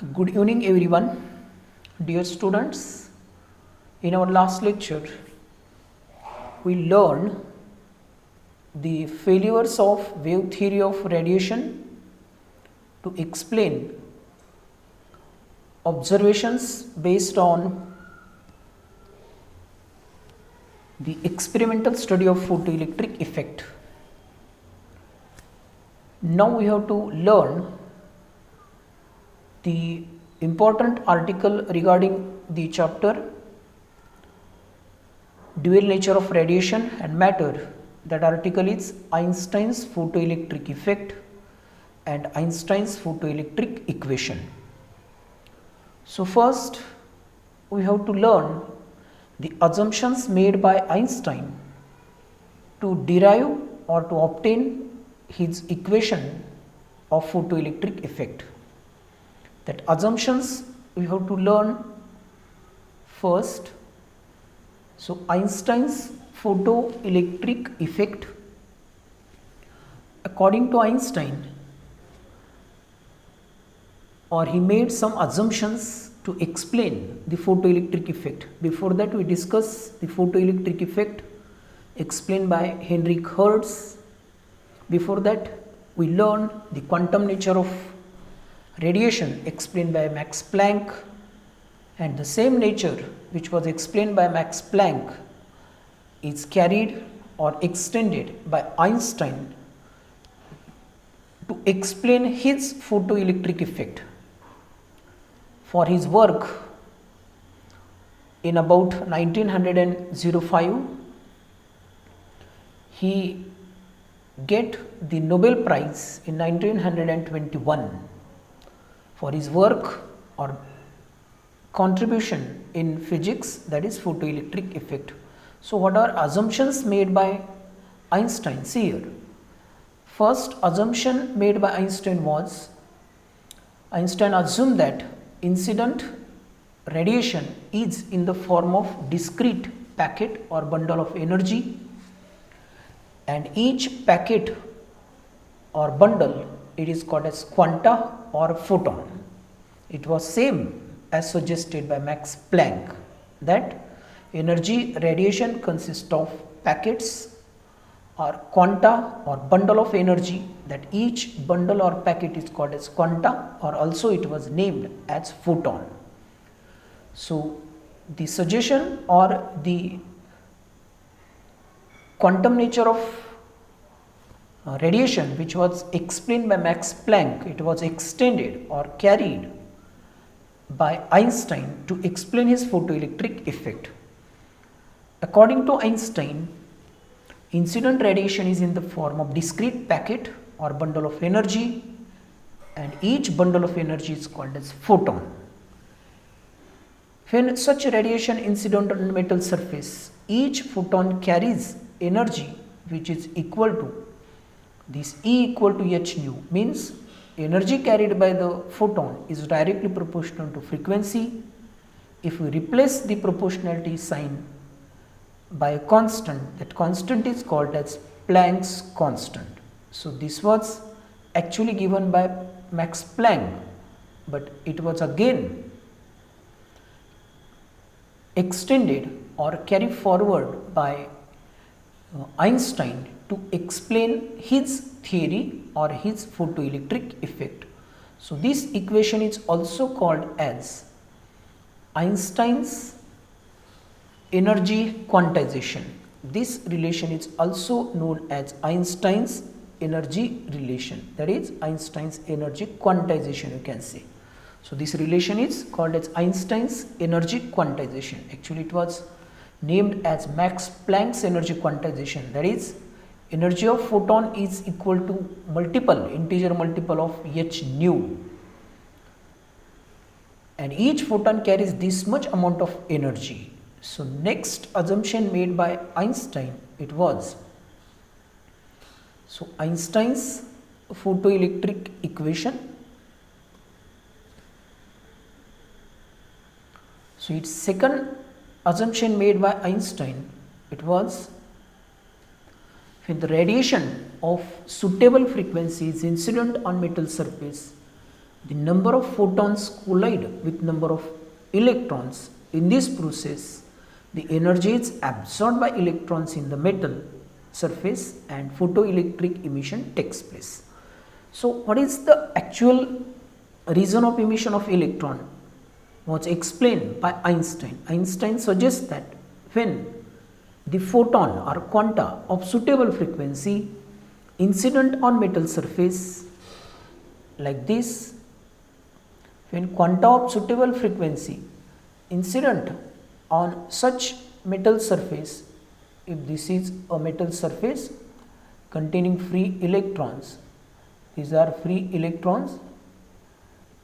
Good evening, everyone. Dear students, in our last lecture, we learned the failures of wave theory of radiation to explain observations based on the experimental study of photoelectric effect. Now we have to learn the important article regarding the chapter dual nature of radiation and matter. That article is Einstein's photoelectric effect and Einstein's photoelectric equation. So first we have to learn the assumptions made by Einstein to derive or to obtain his equation of photoelectric effect. That assumptions we have to learn first. So Einstein's photoelectric effect, according to Einstein, or he made some assumptions to explain the photoelectric effect. Before that we discuss the photoelectric effect explained by Heinrich Hertz. Before that we learn the quantum nature of radiation explained by Max Planck, and the same nature which was explained by Max Planck is carried or extended by Einstein to explain his photoelectric effect. For his work in about 1905, he get the Nobel Prize in 1921 for his work or contribution in physics, that is photoelectric effect. So what are assumptions made by Einstein? See here. First assumption made by Einstein was, Einstein assumed that incident radiation is in the form of discrete packet or bundle of energy, and each packet or bundle, it is called as quanta or photon. It was same as suggested by Max Planck, that energy radiation consists of packets or quanta or bundle of energy, that each bundle or packet is called as quanta, or also it was named as photon. So the suggestion or the quantum nature of radiation which was explained by Max Planck, it was extended or carried by Einstein to explain his photoelectric effect. According to Einstein, incident radiation is in the form of discrete packet or bundle of energy, and each bundle of energy is called as photon. When such radiation incident on metal surface, each photon carries energy which is equal to this E equal to h nu, means energy carried by the photon is directly proportional to frequency. If we replace the proportionality sign by a constant, that constant is called as Planck's constant. So this was actually given by Max Planck, but it was again extended or carried forward by Einstein to explain his theory or his photoelectric effect. So this equation is also called as Einstein's energy quantization. This relation is also known as Einstein's energy relation, that is Einstein's energy quantization, you can say. So this relation is called as Einstein's energy quantization. Actually it was named as Max Planck's energy quantization, that is energy of photon is equal to integer multiple of h nu, and each photon carries this much amount of energy. So next assumption made by Einstein, it was, so Einstein's photoelectric equation. So its second assumption made by Einstein, it was, when the radiation of suitable frequency is incident on metal surface, The number of photons collide with number of electrons. In this process, the energy is absorbed by electrons in the metal surface and photoelectric emission takes place. So, what is the actual reason of emission of electron? Was explained by Einstein. Einstein suggests that when the photon or quanta of suitable frequency incident on metal surface like this, when quanta of suitable frequency incident on such metal surface, if this is a metal surface containing free electrons, these are free electrons,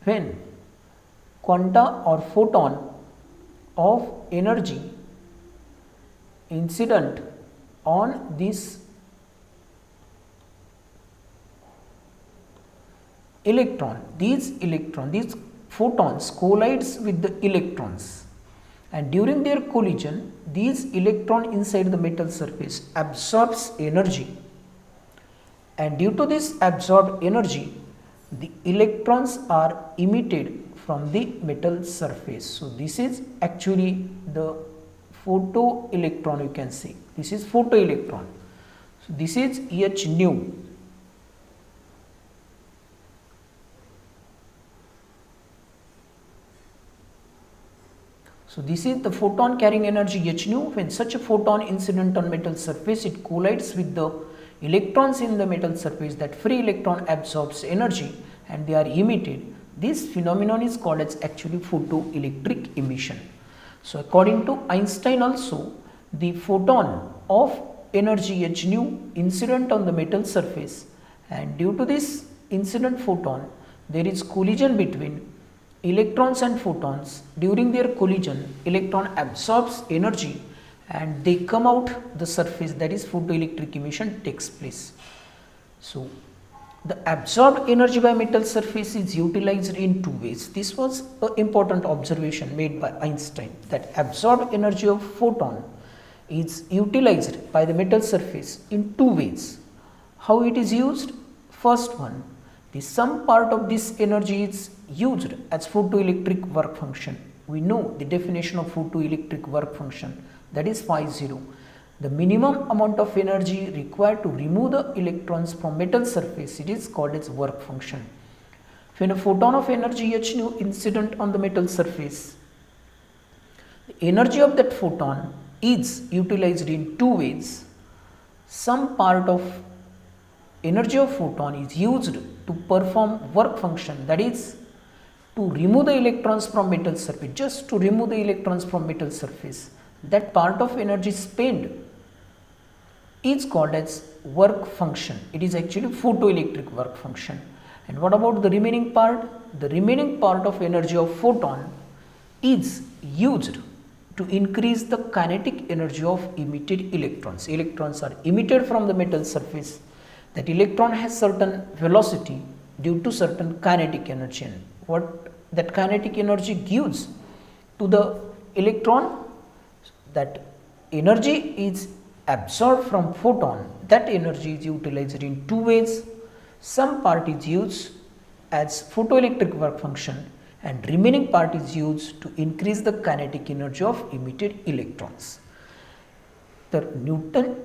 when quanta or photon of energy incident on this electron, these photons collides with the electrons, and during their collision these electron inside the metal surface absorbs energy, and due to this absorbed energy the electrons are emitted from the metal surface. So, this is actually the photoelectron, you can see this is photoelectron. So, this is H nu. So, this is the photon carrying energy H nu. When such a photon incident on metal surface, it collides with the electrons in the metal surface, that free electron absorbs energy and they are emitted. This phenomenon is called as actually photoelectric emission. So, according to Einstein also, the photon of energy H nu incident on the metal surface, and due to this incident photon there is collision between electrons and photons. During their collision, electron absorbs energy and they come out the surface, that is photoelectric emission takes place. So, the absorbed energy by metal surface is utilized in two ways. This was an important observation made by Einstein, that absorbed energy of photon is utilized by the metal surface in two ways. How it is used? First one, the some part of this energy is used as photoelectric work function. We know the definition of photoelectric work function, that is phi 0. The minimum amount of energy required to remove the electrons from metal surface, it is called as work function. When a photon of energy H nu incident on the metal surface, the energy of that photon is utilized in two ways. Some part of energy of photon is used to perform work function, that is to remove the electrons from metal surface, just to remove the electrons from metal surface. That part of energy spent is called as work function. It is actually photoelectric work function. And what about the remaining part? The remaining part of energy of photon is used to increase the kinetic energy of emitted electrons. Electrons are emitted from the metal surface. That electron has certain velocity due to certain kinetic energy. And what that kinetic energy gives to the electron, that energy is absorbed from photon. That energy is utilized in two ways. Some part is used as photoelectric work function and remaining part is used to increase the kinetic energy of emitted electrons. तर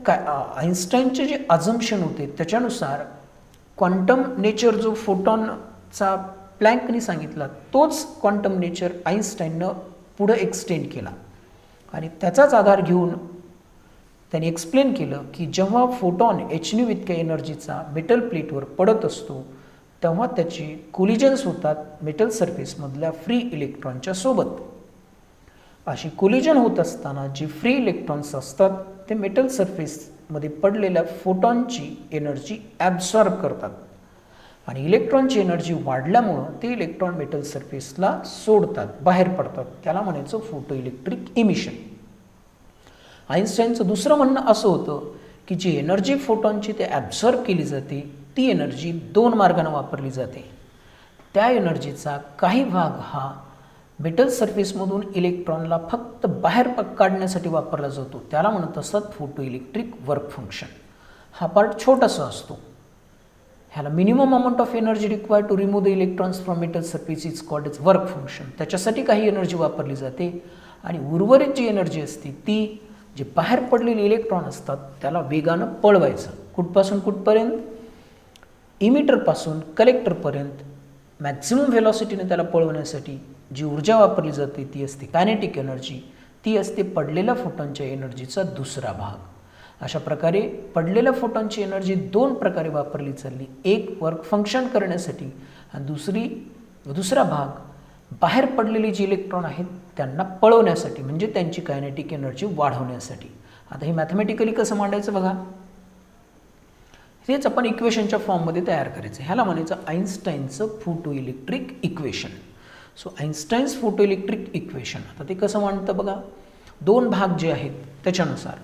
आइन्स्टाईनचे जे assumption होते त्याच्यानुसार quantum nature जो फोटॉनचा प्लँकने सांगितला तोच quantum nature आइन्स्टाईननं पुढे extend केला आणि त्याचाच आधार घेऊन त्यांनी एक्सप्लेन केलं की जेव्हा फोटॉन एच न्यू इतक्या एनर्जीचा मेटल प्लेटवर पडत असतो तेव्हा त्याचे कोलिजन्स होतात मेटल सरफेसमधल्या फ्री इलेक्ट्रॉनच्या सोबत. अशी कोलिजन होत असताना जे फ्री इलेक्ट्रॉन्स असतात ते मेटल सरफेसमध्ये पडलेल्या फोटॉनची एनर्जी ॲब्सॉर्ब करतात आणि इलेक्ट्रॉनची एनर्जी वाढल्यामुळं ते इलेक्ट्रॉन मेटल सरफेसला सोडतात, बाहेर पडतात. त्याला म्हणायचं फोटो इलेक्ट्रिक इमिशन. आइन्स्टाईनचं दुसरं म्हणणं असं होतं की जी एनर्जी फोटॉनची ते ॲब्सॉर्ब केली जाते ती एनर्जी दोन मार्गाने वापरली जाते. त्या एनर्जीचा काही भाग हा मेटल सरफेसमधून इलेक्ट्रॉनला फक्त बाहेर काढण्यासाठी वापरला जातो, त्याला म्हणत असतात फोटो इलेक्ट्रिक वर्क फंक्शन. हा पार्ट छोटासा असतो ह्याला minimum amount of energy required to remove the electrons from metal surface is called as work function. त्याच्यासाठी काही एनर्जी वापरली जाते आणि उर्वरित जी एनर्जी असते ती जे बाहेर पडलेले इलेक्ट्रॉन असतात त्याला वेगानं पळवायचं. कुठपासून कुठपर्यंत? इमिटरपासून कलेक्टरपर्यंत मॅक्झिमम व्हेलॉसिटीने त्याला पळवण्यासाठी जी ऊर्जा वापरली जाते ती असते कायनेटिक एनर्जी. ती असते पडलेल्या फोटॉनच्या एनर्जीचा दुसरा भाग. अशा प्रकारे पडलेल्या फोटॉनची एनर्जी दोन प्रकारे वापरली चालली. एक वर्क फंक्शन करण्यासाठी आणि दुसरा भाग बाहेर पडलेली जी इलेक्ट्रॉन आहेत त्यांना पळवण्यासाठी म्हणजे त्यांची कायनेटिक एनर्जी वाढवण्यासाठी. आता हे मॅथमॅटिकली कसं मांडायचं बघा. हेच आपण इक्वेशनच्या फॉर्ममध्ये तयार करायचं. ह्याला म्हणायचं आईन्स्टाईनचं फोटो इलेक्ट्रिक इक्वेशन. सो आईन्स्टाईन्स फोटो इलेक्ट्रिक इक्वेशन. आता ते कसं मांडतं बघा. दोन भाग जे आहेत त्याच्यानुसार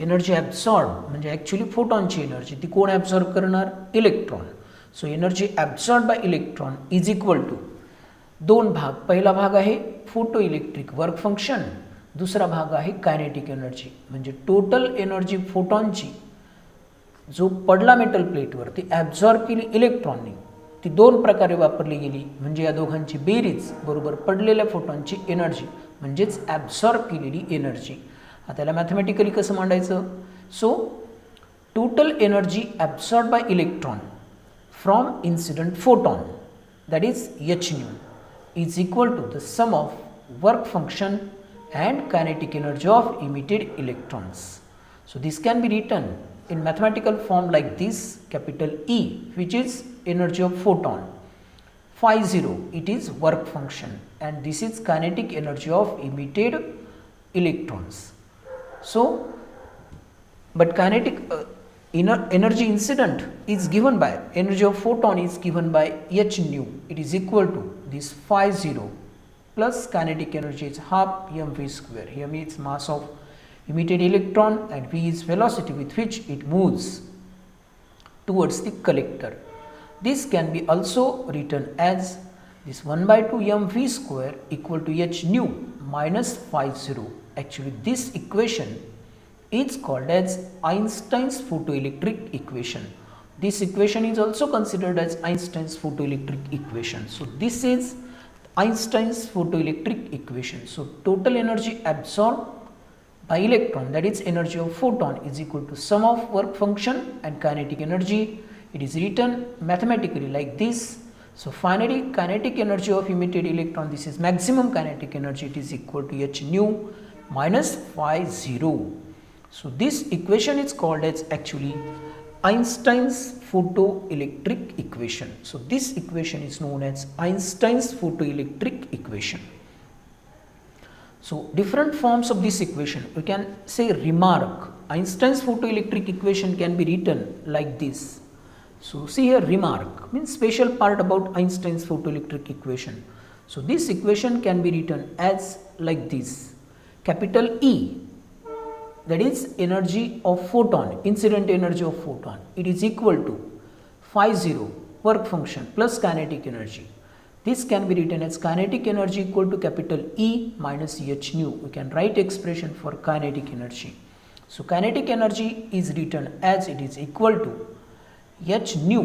एनर्जी ॲब्सॉर्ब म्हणजे ॲक्च्युली फोटॉनची एनर्जी ती कोण ॲब्सॉर्ब करणार? Electron. So energy absorb by electron is equal to दोन भाग. पहिला भाग आहे फोटो इलेक्ट्रिक वर्क फंक्शन, दुसरा भाग आहे कायनेटिक एनर्जी म्हणजे टोटल एनर्जी फोटॉनची जो पडला मेटल प्लेटवर ती ॲब्झॉर्ब केली इलेक्ट्रॉनने ती दोन प्रकारे वापरली गेली म्हणजे या दोघांची बेरीज बरोबर पडलेल्या फोटॉनची एनर्जी म्हणजेच ॲब्झॉर्ब केलेली एनर्जी. आता त्याला मॅथमॅटिकली कसं मांडायचं? So total energy absorb by electron from incident photon that is h nu is equal to the sum of work function and kinetic energy of emitted electrons. So this can be written in mathematical form like this. Capital E which is energy of photon, phi 0 it is work function and this is kinetic energy of emitted electrons. So but kinetic energy incident is given by energy of photon is given by h nu. It is equal to this phi 0 plus kinetic energy is half mv square. Here means mass of emitted electron and v is velocity with which it moves towards the collector. This can be also written as this 1 by 2 mv square equal to h nu minus phi 0. Actually this equation is called as Einstein's photoelectric equation. This equation is also considered as Einstein's photoelectric equation. So this is Einstein's photoelectric equation. So total energy absorbed by electron that is energy of photon is equal to sum of work function and kinetic energy. It is written mathematically like this. So finally kinetic energy of emitted electron, this is maximum kinetic energy, it is equal to h nu minus phi 0. So this equation is called as actually Einstein's photoelectric equation. So this equation is known as Einstein's photoelectric equation. So different forms of this equation, we can say remark. Einstein's photoelectric equation can be written like this. So see here, remark means special part about Einstein's photoelectric equation. So this equation can be written as like this. Capital E, that is energy of photon, incident energy of photon, it is equal to phi 0 work function plus kinetic energy. This can be written as kinetic energy equal to capital E minus h nu. We can write expression for kinetic energy. So kinetic energy is written as it is equal to h nu,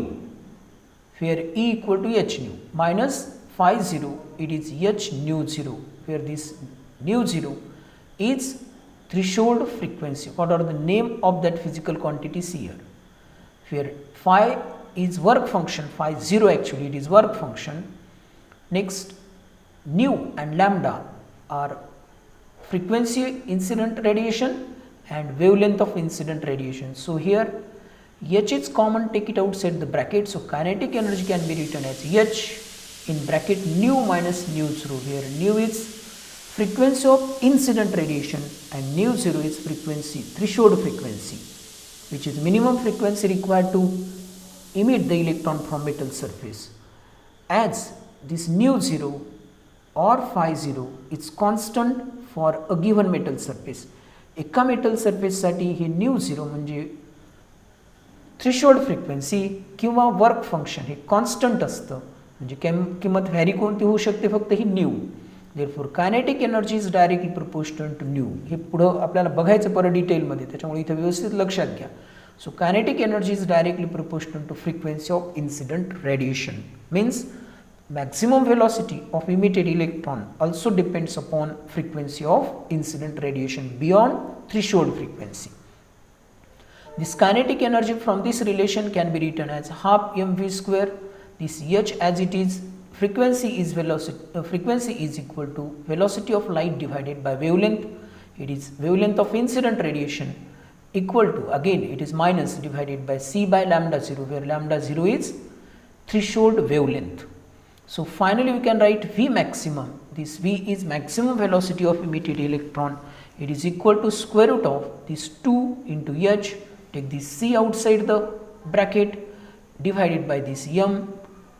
where E equal to h nu minus phi 0, it is h nu 0, where this nu 0 is threshold frequency. What are the name of that physical quantities here? Where phi is work function, phi 0 actually it is work function. Next, nu and lambda are frequency incident radiation and wavelength of incident radiation. So here h is common, take it outside the bracket. So kinetic energy can be written as h in bracket nu minus nu 0, where nu is frequency of incident radiation and nu 0 is frequency, threshold frequency, which is minimum frequency required to emit the electron from metal surface. As this nu 0 or phi 0 is constant for a given metal surface. एका metal सरफेससाठी हे nu 0 म्हणजे threshold frequency किंवा work function हे constant असतं म्हणजे किंमत vary कोणती होऊ शकते? फक्त ही nu. Therefore kinetic energy is directly proportional to nu. हे पुढं आपल्याला बघायचं परत डिटेलमध्ये, त्याच्यामुळे इथं व्यवस्थित लक्षात घ्या. So kinetic energy is directly proportional to frequency of incident radiation. Means maximum velocity of emitted electron also depends upon frequency of incident radiation beyond threshold frequency. This kinetic energy from this relation can be written as half mv square. This h as it is, frequency is equal to velocity of light divided by wavelength. It is wavelength of incident radiation equal to, again it is minus divided by c by lambda 0, where lambda 0 is threshold wavelength. So finally we can write V maximum. This V is maximum velocity of emitted electron. It is equal to square root of this 2 into h, take this c outside the bracket, divided by this m,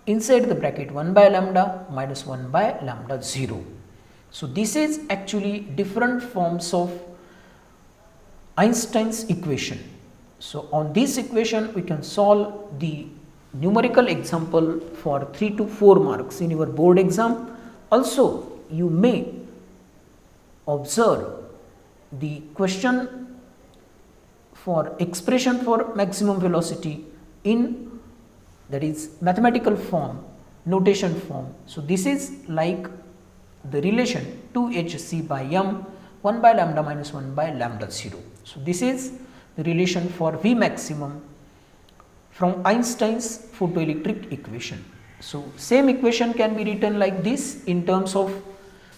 inside the bracket 1 by lambda minus 1 by lambda 0. So this is actually different forms of Einstein's equation. So on this equation we can solve the numerical example for 3 to 4 marks in your board exam. Also you may observe the question for expression for maximum velocity in, that is, mathematical form, notation form. So this is like the relation 2hc by m, 1 by lambda minus 1 by lambda 0. So this is the relation for V maximum from Einstein's photoelectric equation. So same equation can be written like this in terms of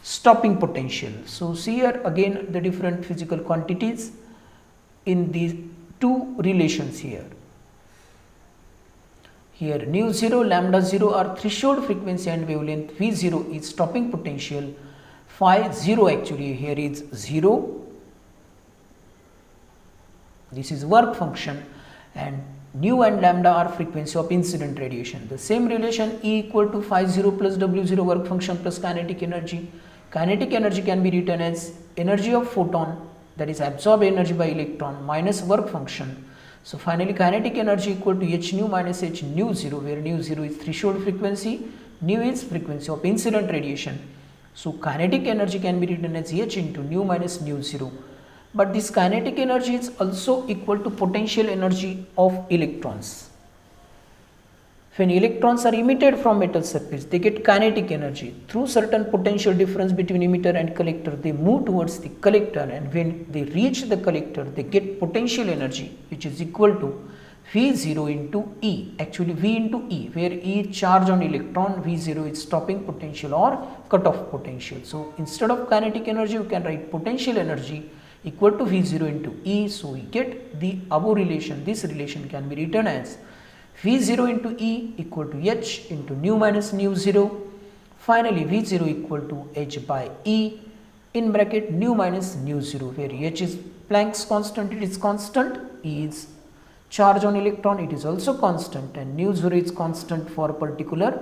stopping potential. So see here again the different physical quantities in these two relations here. Here nu 0, lambda 0 are threshold frequency and wavelength, V 0 is stopping potential, phi 0 actually here is 0. This is work function, and nu and lambda are frequency of incident radiation. The same relation E equal to phi 0 plus W 0 work function plus kinetic energy. Kinetic energy can be written as energy of photon, that is absorbed energy by electron, minus work function. So finally kinetic energy equal to h nu minus h nu 0, where nu 0 is threshold frequency, nu is frequency of incident radiation. So kinetic energy can be written as h into nu minus nu 0. But this kinetic energy is also equal to potential energy of electrons. When electrons are emitted from metal surface, they get kinetic energy. Through certain potential difference between emitter and collector, they move towards the collector, and when they reach the collector, they get potential energy which is equal to V0 into E, actually V into E, where E is charge on electron, V0 is stopping potential or cutoff potential. So instead of kinetic energy, you can write potential energy equal to V0 into E. So we get the above relation. This relation can be written as V0 into E equal to h into nu minus nu 0. Finally V0 equal to h by E in bracket nu minus nu 0, where h is Planck's constant, it is constant, E is charge on electron, it is also constant, and nu 0 is constant for a particular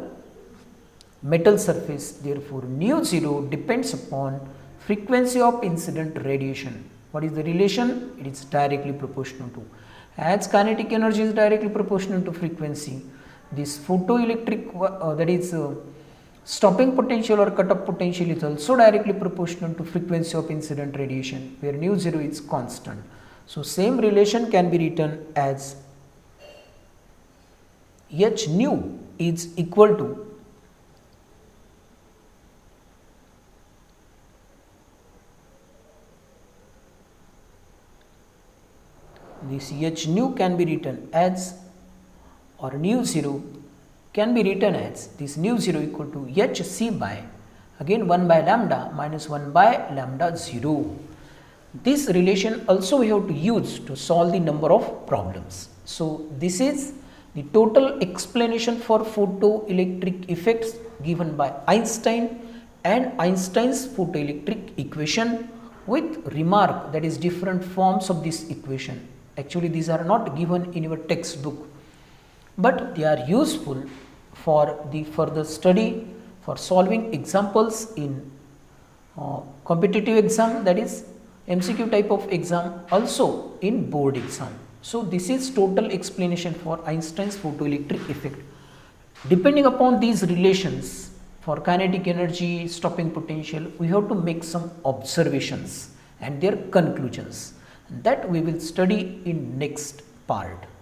metal surface. Therefore nu 0 depends upon frequency of incident radiation. What is the relation? It is directly proportional to. As kinetic energy is directly proportional to frequency, this photoelectric that is stopping potential or cutoff potential is also directly proportional to frequency of incident radiation, where nu 0 is constant. So same relation can be written as h nu is equal to this h nu can be written as, or nu 0 can be written as this nu 0 equal to h c by, again 1 by lambda minus 1 by lambda 0. This relation also we have to use to solve the number of problems. So this is the total explanation for photoelectric effects given by Einstein and Einstein's photoelectric equation, with remark, that is different forms of this equation. Actually these are not given in your textbook, but they are useful for the further study, for solving examples in competitive exam, that is MCQ type of exam, also in board exam. So this is total explanation for Einstein's photoelectric effect. Depending upon these relations for kinetic energy, stopping potential, we have to make some observations and their conclusions. That we will study in next part.